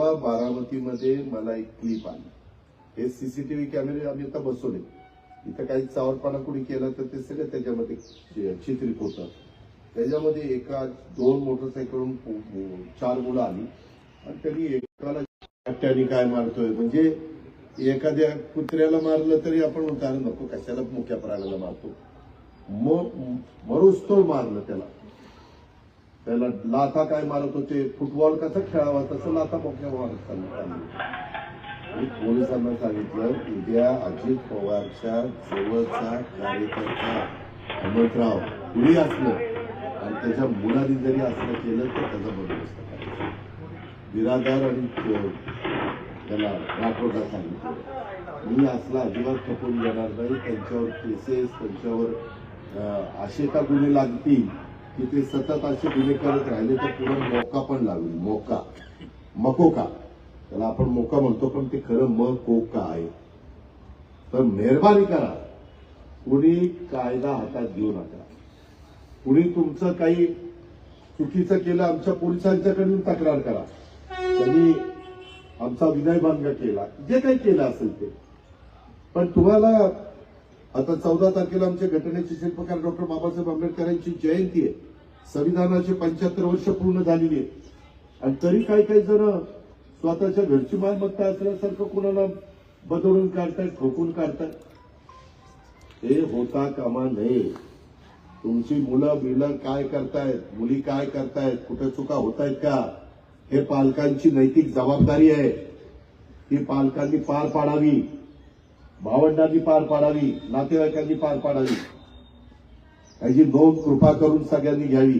परवा बारामतीमध्ये मला एक क्लिप आली. हे सीसीटीव्ही कॅमेरे आम्ही आता बसवले. इथं काही चावरपणा कुणी केला तर ते सगळं त्याच्यामध्ये चित्रित होतं. त्याच्यामध्ये एका 2 मोटरसायकलवरून 4 मुलं आली आणि त्यांनी एकाला हट्ट्याने काय मारतोय, म्हणजे एखाद्या कुत्र्याला मारलं तरी आपण म्हणतो नको कशाला मुक्या प्राण्याला मारतो, मरूच तो मारलं त्याला लाथा काय मारत होते, फुटबॉल कसा खेळावा तसं लाथा मोक्या मारत चालली. पोलिसांना सांगितलं उद्या अजित पवारच्या जवळचा कार्यकर्ता अहमदराव कुणी असलं आणि त्याच्या मुलांनी जरी असलं केलं तर त्याचा बंदोबस्त करायचा. बिरादार आणि त्याला राठोडला सांगितलं मी असला अजिबात खपून येणार नाही. त्यांच्यावर केसेस, त्यांच्यावर असे का गुन्हे लागतील की ते सतत असे गुन्हे करत राहिले तर पुढे मोका पण लागेल. मकोका त्याला आपण मोका म्हणतो पण ते खरं मकोका आहे. तर मेहरबानी करा, कुणी कायदा हातात घेऊ नका. कुणी तुमचं काही चुकीचं केलं आमच्या पोलिसांच्याकडून तक्रार करा. त्यांनी आमचा विनयभंग केला, जे काही केलं असेल ते. पण तुम्हाला आता 14 तारखेला आमच्या घटनेचे शिल्पकार डॉक्टर बाबासाहेब आंबेडकरांची जयंती आहे. संविधानाचे 75 वर्ष पूर्ण झालेली आहे आणि तरी काही जण स्वतःच्या घरची मालमत्ता असल्यासारखं कुणाला बदलून काढतायत, ठोकून काढतायत. हे होता कामा नये. तुमची मुलं काय करतायत, मुली काय करतायत, कुठे चुका होत आहेत का, हे पालकांची नैतिक जबाबदारी आहे. ती पालकांनी पार पाडावी, भावंडांनी पार पाडावी, नातेवाईकांनी पार पाडावी. याची नोंद कृपा करून सगळ्यांनी घ्यावी.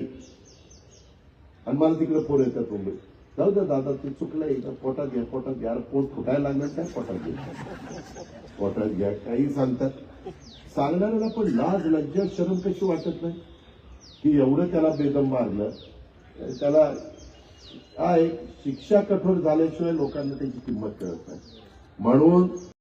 आणि मला तिकडे फोन येतात मुंबईत, जाऊ द्या दादा ते चुकलंय, पोटात घ्या. पोट फुटायला लागलं काय, पोटात घ्या काही सांगतात. सांगणाऱ्याला पण लाज लज्जा शरम कशी वाटत नाही की एवढं त्याला बेदम मारलं. त्याला काय शिक्षा कठोर झाल्याशिवाय लोकांना त्याची किंमत कळत नाही. म्हणून